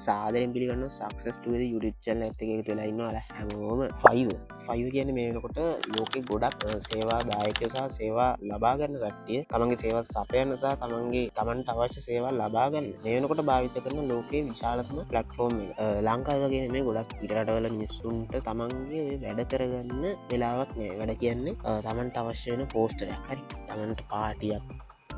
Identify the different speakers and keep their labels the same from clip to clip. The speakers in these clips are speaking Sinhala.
Speaker 1: සාදරෙන් පිළිගන්න සක්සස් ටුවද YouTube channel එකක එකතු වෙලා ඉන්නවා හැමෝම 5 කියන්නේ මේ වෙනකොට ලෝකෙ ගොඩක් සේවා දායකයෝ සහ සේවා ලබා ගන්න කට්ටිය තමන්ගේ සේවා සපයන සහ තමන්ට අවශ්‍ය සේවා ලබා ගන්න මේ වෙනකොට භාවිත කරන ලෝකයේ විශාලතම ප්ලැට්ෆෝම් එක. ලංකාවේ වගේ නෙමෙයි ගොඩක් පිටරටවල මිනිස්සුන්ට තමන්ගේ වැඩ කරගන්න වෙලාවක් නෑ. වැඩ කියන්නේ තමන්ට අවශ්‍ය වෙන පෝස්ටරයක් හරි තමන්ට පාටියක්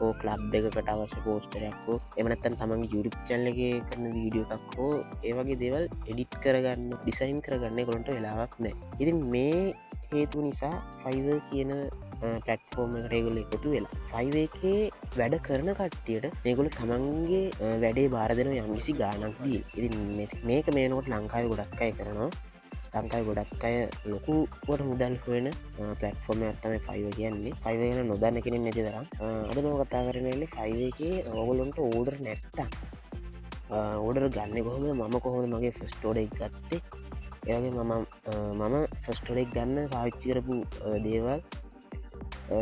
Speaker 1: ලබ් එකකට අවශ්‍ය පෝස්ටරයක් හෝ එමනත්තන් තමන්ගේ YouTube channel එකේ කරන වීඩියෝ එකක් හෝ ඒවගේ දේවල් එඩිට් කරගන්න ඩිසයින් කරගන්න කොළොන්ට වෙලාවක් නෑ. ඉතින් මේ හේතු නිසා Fiverr කියන පලට්ෆෝර්ම් එකට ඒගොල්ලෝ එකතු වෙලා Fiverr එකේ වැඩ කරන කට්ටියට මේගොල්ලෝ තමන්ගේ වැඩේ බාර දෙනවා යම්කිසි ගාණක් දීලා. ඉතින් මේක මේනකොට ලංකාවේ ගොඩක් අය කරනවා. ලංකාවේ ගොඩක් අය ලොකුවට මුදල් හොයන ප්ලැට්ෆෝර්ම් එකක් තමයි Fiverr කියන්නේ. Fiverr ගැන නොදන්න කෙනෙක් නැති තරම්. අද මම කතා කරන්නේ Fiverr එකේ ඕගොල්ලන්ට ඕඩර් නැත්තම් ඕඩර් ගන්න කොහොමද, මම කොහොමද මගේ ෆස්ට් ඕඩර් එක ගත්තේ, ඒ වගේ මම ෆස්ට් ඕඩර් එක ගන්න පාවිච්චි කරපු දේවල්.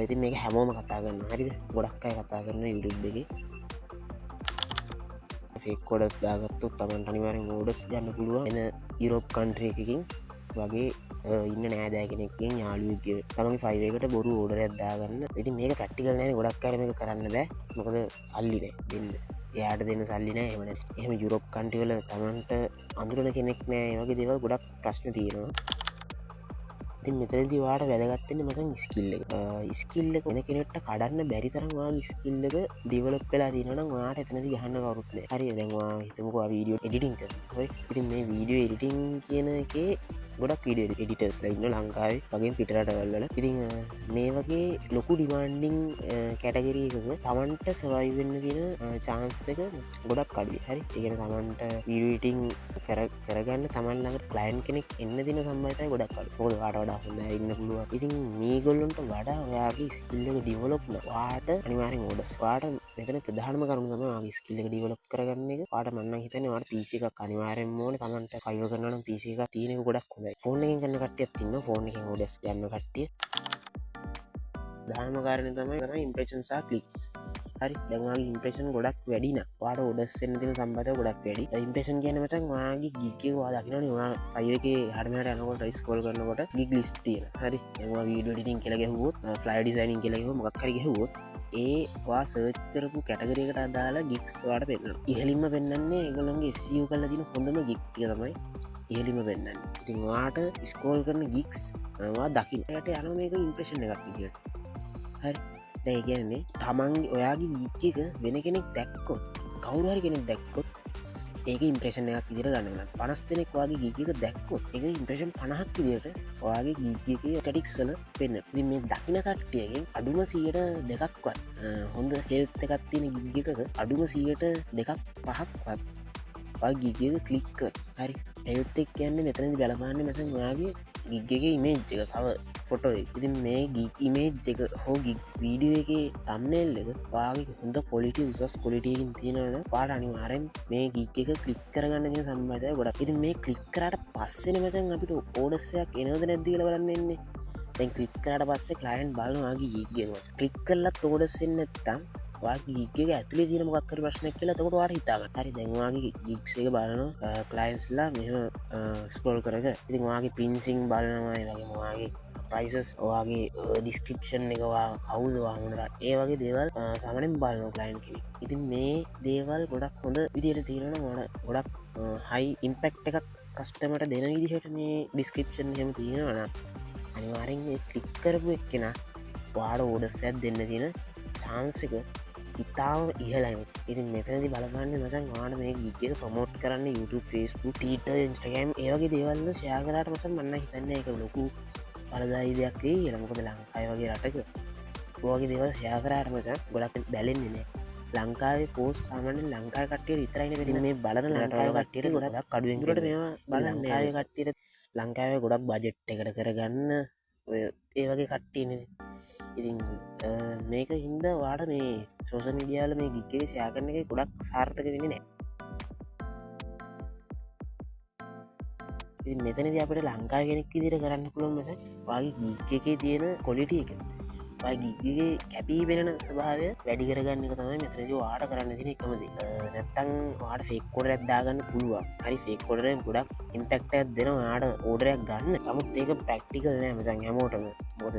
Speaker 1: ඉතින් මේක හැමෝම කතා කරනවා. හරිද? ගොඩක් අය කතා කරනවා YouTube එකේ. ෆේක් ඕඩර්ස් දාගත්තොත් තමන්ට අනිවාර්යෙන් ඕඩර්ස් ගන්න පුළුවන් වෙන යුරෝප් කන්ට්‍රි එකකින් වගේ ඉන්න නෑදෑ කෙනෙක්ගෙන් යාළුවෙක්ගේ තමන්ගේ Fiverr එකට බොරු ඕඩරයක් දාගන්න. ඉතින් මේක ප්‍රැක්ටිකල් නෑනේ. ගොඩක් අය මේක කරන්න බෑ. මොකද සල්ලි නෑ දෙන්න. එයාට දෙන්න සල්ලි නෑ. එහෙම නැත්නම් එහෙම යුරෝප් කන්ට්‍රි වල තමන්ට අඳුරන කෙනෙක් නෑ. ඒ වගේ දේවල් ගොඩක් ප්‍රශ්න තියෙනවා. ඉතින් මෙතනදී ඔයාලට වැදගත් වෙන්නේ මචං ස්කිල් එක. ස්කිල් එක වෙන කෙනෙක්ට කඩන්න බැරි තරම් ඔයාගේ ස්කිල් එක ඩෙවලොප් වෙලා තියෙනවා නම් ඔයාලට එතනදී ගහන්න කවුරුත් නැහැ. හරිද? දැන් ඔයා හිතමුකෝ ඔයා වීඩියෝ එඩිටින් කරනවා. හරි? ඉතින් මේ වීඩියෝ එඩිටින් කියන එකේ ගොඩක් වීඩියෝ එඩිටර්ස්ලා ඉන්න ලංකාවේ වගේ පිටරටවල් වල. ඉතින් මේ වගේ ලොකු ඩිමාන්ඩින් කැටගරි එකක තමන්ට සර්වයිව් වෙන්න තියෙන chance එක ගොඩක් අඩුයි. හරි? ඒ කියන්නේ තමන්ට වීඩියෝ එඩිටින් කරගන්න තමන් ළඟ ක්ලයන්ට් කෙනෙක් එන්න දින සම්භාවිතය ගොඩක් අඩුයි. මොකද ඔයාට වඩා හොඳයි ඉන්න පුළුවන්. ඉතින් මේගොල්ලන්ට වඩා ඔයාගේ ස්කිල් එක ඩෙවලොප් නම් ඔයාට අනිවාර්යෙන් ඕඩර්ස්. ඔයාට මෙතන ප්‍රධානම කරුණ තමයි ඔයාගේ ස්කිල් එක ඩෙවලොප් කරගන්න එක. ඔයාට මම නම් හිතන්නේ ඔයාට PC එකක් අනිවාර්යෙන්ම ඕනේ. තමන්ට Fiverr කරනවා නම් PC එකක් තියෙන එක ගොඩක් හොඳයි. ෆෝන් එකෙන් කරන කට්ටියක් ඉන්නවා. ෆෝන් එකෙන් ඕඩර්ස් ගන්න කට්ටිය. ප්‍රධානම කාරණේ තමයි ඉම්ප්‍රෙෂන් සහ ක්ලික්ස්. හරි? දැන් ඔයාගේ ඉම්ප්‍රෙෂන් ගොඩක් වැඩි නම් ඔයාට ඕඩර්ස් එන්න තියෙන සම්භාව්‍යතාවය ගොඩක් වැඩි. ඉම්ප්‍රෙෂන් කියන්නේ මචං ඔයාගේ ගිග් එක ඔයා දකින්නනේ. ඔයා Fiverr එකේ හරියට යනකොට ස්ක්‍රෝල් කරනකොට ගිග් ලිස්ට් තියෙනවා. හරි? දැන් ඔයා වීඩියෝ එඩිටින් කියලා ගැහුවොත්, ෆ්ලයර් ඩිසයිනින් කියලා ගැහුවොත්, මොකක් හරි ගැහුවොත් ඒ ඔයා සර්ච් කරපු කැටගරි එකට අදාළ ගිග්ස් ඔයාලට පෙන්නනවා. ඉහළින්ම පෙන්නන්නේ ඒගොල්ලන්ගේ SEO කරලා තියෙන හොඳම ගිග් ටික තමයි ඉහළින්ම පෙන්නන්නේ. ඉතින් ඔයාට ස්ක්‍රෝල් කරන ගිග්ස් ඔයා දකින්න. ඒකට යනවා මේක ඉම්ප්‍රෙෂන් එකක් විදියට. හරි? දැන් ඒ කියන්නේ තමන් ඔයාගේ ගිග් එක වෙන කෙනෙක් දැක්කොත්, කවුරු හරි කෙනෙක් දැක්කොත් ඒක ඉම්ප්‍රෙෂන් එකක් විදියට ගන්න වෙනවා. 50 දෙනෙක් ඔයාගේ ගිග් එක දැක්කොත් ඒක ඉම්ප්‍රෙෂන් 50ක් විදියට ඔයාගේ ගිග් එකේ ස්ටැටික්ස් වල පෙන්නනවා. ඉතින් මේ දකින්න කට්ටියගෙන් අඩුම 2%ක්වත් හොඳ හෙල්ත් එකක් තියෙන ගිග් එකක අඩුම 2%-5%ක්වත් ඔයාගේ ගිග් එක ක්ලික් කර. හරි? හෙල්ත් එක කියන්නේ මෙතනදී බලපාන්නේ මචං ඔයාගේ ගිග් එකේ ඉමේජ් එක කවර් ෆොටෝ එක. ඉතින් මේ ගිග් ඉමේජ් එක හෝ ගිග් වීඩියෝ එකේ thumbnail එක ඔයාගේ හොඳ quality උසස් quality එකකින් තියෙනවා නම් ඔයාට අනිවාර්යෙන් මේ ගිග් එක ක්ලික් කරගන්න තියෙන සම්භාවිතය ගොඩක්. ඉතින් මේ ක්ලික් කරාට පස්සේනේ මචං අපිට ඕඩර්ස් එකක් එනවද නැද්ද කියලා බලන්න එන්නේ. දැන් ක්ලික් කරාට පස්සේ ක්ලයන්ට් බලනවා ඔයාගේ ගිග් එක මචං. ක්ලික් කළත් ඕඩර්ස් එන්නේ නැත්තම් ඔයාගේ ගිග් එක ඇතුලේ තියෙන මොකක් හරි ප්‍රශ්නයක් කියලා එතකොට ඔයාට හිතා ගන්න. හරි? දැන් ඔයාගේ ගිග්ස් එක බලනවා ක්ලයන්ට්ස්ලා මෙහෙම ස්ක්‍රෝල් කරගෙන. ඉතින් ඔයාගේ පින්සින් බලනවා, ඒ වගේම ඔයාගේ ප්‍රයිසස්, ඔයාගේ ඩිස්ක්‍රිප්ෂන් එක, ඔයා කවුද, ඔයා මොන රට, ඒ වගේ දේවල් සාමාන්‍යයෙන් බලනවා ක්ලයන්ට් කෙනෙක්. ඉතින් මේ දේවල් ගොඩක් හොඳ විදියට තියෙනවා නම් ඔයාලා ගොඩක් හයි ඉම්පැක්ට් එකක් කස්ටමර්ට දෙන විදිහට මේ ඩිස්ක්‍රිප්ෂන් එහෙම තියෙනවා නම් අනිවාර්යෙන් මේ ක්ලික් කරපු එක්කෙනා ඔයාට ඕඩර්ස් එකක් දෙන්න තියෙන chance එක ඉතාම ඉහළයි. ඉතින් මෙතනදී බලපන්නේ මචං ඔයාලා මේ ගිග් එක ප්‍රොමෝට් කරන්න YouTube, Facebook, Twitter, Instagram ඒ වගේ දේවල් වල ෂෙයා කරාට මචං මම හිතන්නේ ඒක ලොකු බලදායි දෙයක් වෙයි කියලා. මොකද ලංකාවේ වගේ රටක ඔය වගේ දේවල් ෂෙයා කරාට මචං ගොඩක් බැලෙන්නේ නැහැ. ලංකාවේ පෝස්ට් සාමාන්‍යයෙන් ලංකාවේ කට්ටියට විතරයිනේ වෙන්නේ. මේ බලන ලංකාවේ කට්ටියට ගොඩක් අඩුවෙන් උඩට මේවා බලන්නේ. ලංකාවේ කට්ටියට ලංකාවේ ගොඩක් බජට් එකකට කරගන්න ඔය ඒ වගේ කට්ටියනේ. ඉතින් මේක හින්දා ඔයාට මේ සෝෂල් මීඩියා වල මේ ගිග් එක ෂෙයා කරන එක ගොඩක් සාර්ථක වෙන්නේ නැහැ. ඉතින් මෙතනදී අපිට ලංකාවේ කෙනෙක් විදිහට කරන්න පුළුවන් මචං ඔයාගේ ගිග් එකේ තියෙන ක්වොලිටි එක වගේ කැපී පෙනෙන ස්වභාවය වැඩි කරගන්න එක තමයි මෙතනදී වාට කරන්න තින එකමති නැත්තං වාට ෆෙක් කොඩරක් දාගන්න පුළුවන් හරි ෆෙක් කොඩරෙන් ගොඩක් ඉම්පෙක්ටක් දෙන වාට ඕඩරයක් ගන්න නමුත් ඒක ප්‍රක්ටිකල් නෑ මසන් හැමෝටම බොද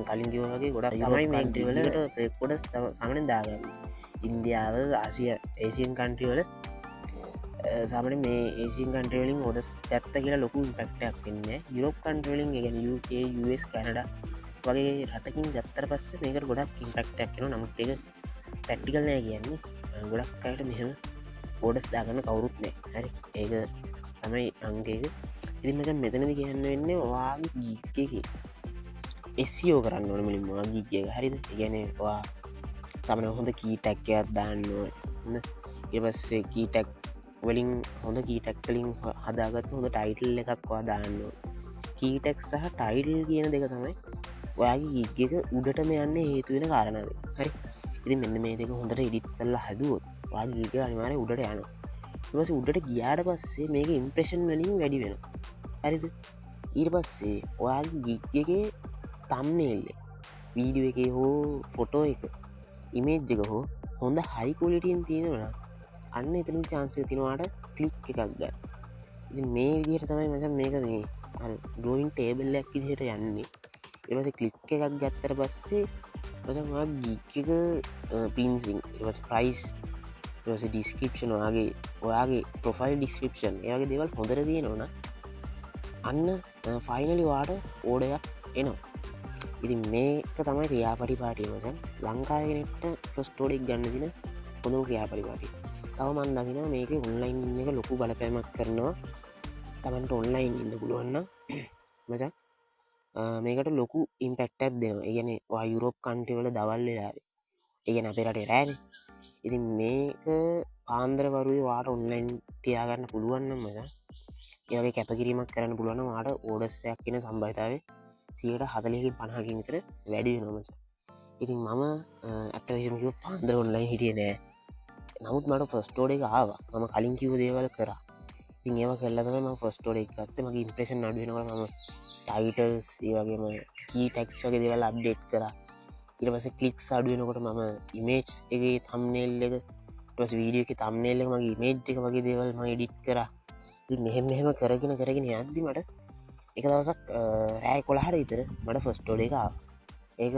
Speaker 1: කලින් කිවගේ ගොඩක් තමයි මේටවලට ෆෙක්කොඩස් සමන දාගන්න ඉන්දියාව ආසිය ඒසියන් කන්ට්‍රිවල සාමන මේ ඒසින් කන්ට්‍රවලින් ොඩස් ඇත්ත කියලා ලොකු පැක්ටක් වෙන්න යුරෝප් කන්ට්‍රලින් ගැන UK US කැනඩ වගේ රටකින් ගත්තර පස්ස මේක ගොඩක් ඉම්පෙක්ටක් කෙන නමුත් එක පැට්ටිකල් නෑ කියන්නේ ගොඩක් අයට මෙහෙම ෝඩස් දාගන්න කවුරුත් නෑ හරි ඒක තමයි අංගේක ඉතිමච මෙතනද කියන්න වෙන්න වාගේ ගීකක එස්සියෝ කරන්න ඕන මලින් වා ගීගක හරිද ඉගැනවා සමන හොඳ කීටැක්කයක් දාන්න ඒපස්සේ කීටැක් වලින් හොඳ කීටැක්කලින් හදාගත් හොඳ ටයිටල් එකක්වා දාන්න කීටෙක් සහ ටයිටල් කියන දෙක තමයි ඔයාගේ ගීගක උඩටම යන්න හේතුවෙන කාරණද හරි ඉති මෙන්න මේ දෙක හොඳට ඉඩිට් කරලා හැදුවොත් වාගේ ගීක අනිවාරය උඩට යන ඉවස උඩට ගියාට පස්සේ මේක ඉම්ප්‍රේෂන් වලින් වැඩි වෙන හරිද ඊට පස්සේ ඔයාගේ ගීගගේ තම්නේල්ල වීඩිය එක හෝ ෆොටෝ එක ඉමේජ් එක හෝ හොඳ හයිකෝලිටියෙන් තියෙනවන අන්න එතන චාන්සය තිනවාට කලික් එකක් ගන්න ඉති මේ විදිහට තමයි මචන් මේක මේ ගෝයින් ටේබල්ලක් විදිහට යන්නේ එවස කලික් එකක් ගත්තර පස්සේ මචන්වා ගීක පින්සිං එවස ප්‍රයිස් එවස ඩිස්ක්‍රපෂන් ඔයාගේ ප්‍රොෆයිල් ඩිස්ක්‍රපෂන් ඒගේ දෙවල් හොඳර තිය නොන අන්න ෆයිනලි වාට ඕඩයක් එනවා ඉති මේක තමයි ක්‍රියාපටි පාටිය මචන් ලංකාගෙනට ෆස්ටෝඩෙක් ගන්න දින හොඳ ක්‍රියාපරිපාටි තව මන්දගෙන මේක ඔන්ලයින් එක ලොකු බලපෑමක් කරනවා තමන්ට ඔන්ලයින් ඉන්න පුළුවන්න මචා මේකට ලොකු ඉම්පෙක්ටක් දෙනවා ඒගැන යුරෝප් කන්ටවල දවල් වෙලාවේ ඒගැන අපේරට රෑන ඉතින් මේක පාන්දරවරුව වාට ඔන්ලයින් තියාගන්න පුළුවන්න මචා ඒගේ කැපකිරීමක් කරන්න පුළුවන වාට ඕඩස්සයක් කියෙන සම්බයිතාවේ 140කින් 50කින් විතර වැඩි වෙනමච ඉතින් මම ඇත්තවිශමකිව පාන්දර ඔන්ලයින් හිටිය නෑ නමුත් මට ෆස්ටෝඩ එක ආවා මම කලින් කිව දේවල් කර ඉතින් ඒව කෙල්ලතම ෆස්ටෝඩ එක ගත්ත මගේ ඉම්ප්‍රේෂන් අඩුවෙනවල ම ටයිටල්ස් ඒවගේම කී ටෙක්ස් වගේ දෙවල් අප්ඩේට් කර ඉට පස කලික්ස් අඩුවෙනකොට මම ඉමේජ් එක තම්නෙල් එක පස වීඩිය එක තම්නෙල්ල මගේ ඉමේජ් එක වගේ දේවල් ම ඩිට් කර මෙහෙම කරගෙන යද්දි මට එක දවසක් රෑ කොළහර ඉතර මට ෆස්ටෝඩ එක ඒක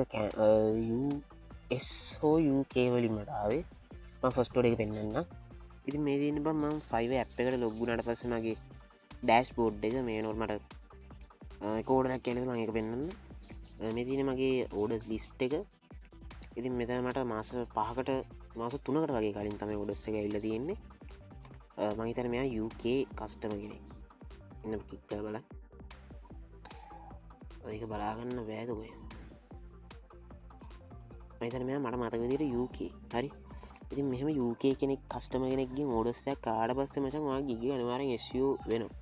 Speaker 1: හෝ කේවලින් මටාවේ ෆස්ටෝඩ එක පෙන්න්න ඉති මේ දන්න බම් ෆයිව ඇ් එකට ලොග්ගුනට පස මගේ ඩෑස් බෝඩ් එක මේ නොල්මට කෝඩනක් කෙනෙ මක පෙන්න්න මෙතින මගේ ඕඩ ලිස්ට් එක ඉතින් මෙත මට මාස 5කට මාස 3කට වගේ කලින් තම ඔඩස්ස එක ඉල්ල තියෙන්නේ මහිතන මෙයා UK කස්ටම කෙනෙක් එන්න කික්ට බල ඒක බලාගන්න වැෑදකොය මහිතන මෙයා මට මතක විදිට UK හරි ඉති මෙහම UK කෙනෙක් කස්ටම කෙනෙක්ගේ මෝඩස්සයක් කාඩ පස්ස මචන්වා ගිග අනිවාරෙන් ස්ෝ වෙනවා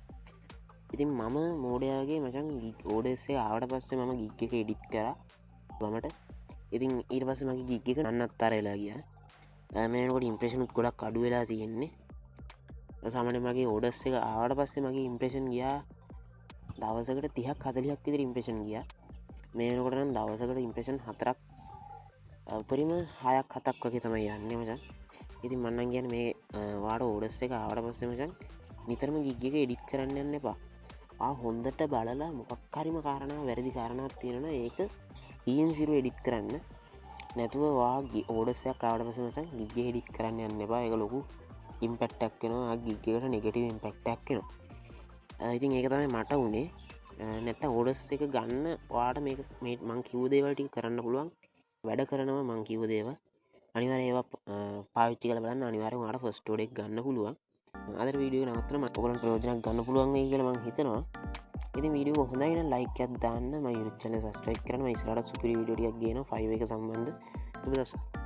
Speaker 1: ඉතින් මම මෝඩයාගේ මචන් ඕඩස්සේ ආවට පස්සේ මම ගිග්ග එක එඩිට් කර ගමට ඉතින් ඊට පස්ස මගේ ගිග්ගක නන්නත් තරලා ගිය මේනකොට ඉම්ප්‍රේෂනුත් ගොඩක් අඩු වෙලා තියෙන්නේ සමට මගේ ඕඩස්ස එක ආවට පස්සේ මගේ ඉම්ප්‍රේෂන් ගියා දවසකට 30ක් 40ක් විතර ඉම්ප්‍රේෂන් ගියා මේනකොට නම් දවසකට ඉම්ප්‍රේෂන් 4ක් උපරිම 6ක් 7ක් වගේ තමයි යන්නේ මචන් ඉතින් මන්නන් කියන මේ වාට ඕඩස්ස එක ආවට පස්සේ මචන් නිතරම ගිග්ග එක එඩිට් කරන්න යන්න එපා හොන්දට බලලා මොකක්කාරිම කාරණා වැරදි කාරණාත් තියෙනවා ඒක ඊන්සිරු එඩිට් කරන්න නැතුව වාගේ ඕඩස්සයක් ආවට පස්සේ මචන් ගිග්ග එඩිට් කරන්න යන්න එපා ඒක ලොකු ඉම්පෙක්ටක් වෙනවා ගිග්ගකට නෙගටිව් ඉම්පෙක්ටක් වෙනවා ඉතින් ඒක තමයි මට උනේ නැත්නම් ඕඩස් එක ගන්න වාට මේක මං කිව්ව දේවල් ටික කරන්න පුළුවන් වැඩ කරනවා මං කිව්ව දේවල් අනිවාර්යෙන් ඒවා පාවිච්චි කරලා බලන්න අනිවාර්යෙන් ඔයාලට ෆස්ට් ඕඩ් එක ගන්න පුළුවන් අද වීඩියෝ එක නවත්තලා මම ඔයගොල්ලන්ට ප්‍රයෝජනයක් ගන්න පුළුවන් වෙයි කියලා මං හිතනවා ඉතින් වීඩියෝ එක හොඳයි නම් ලයික් එකක් දාන්න මම YouTube channel subscribe කරන්න මම ඉස්සරහට සුපිරි වීඩියෝ ටිකක් ගේනවා 5 එක සම්බන්ධ සුබ දවසක්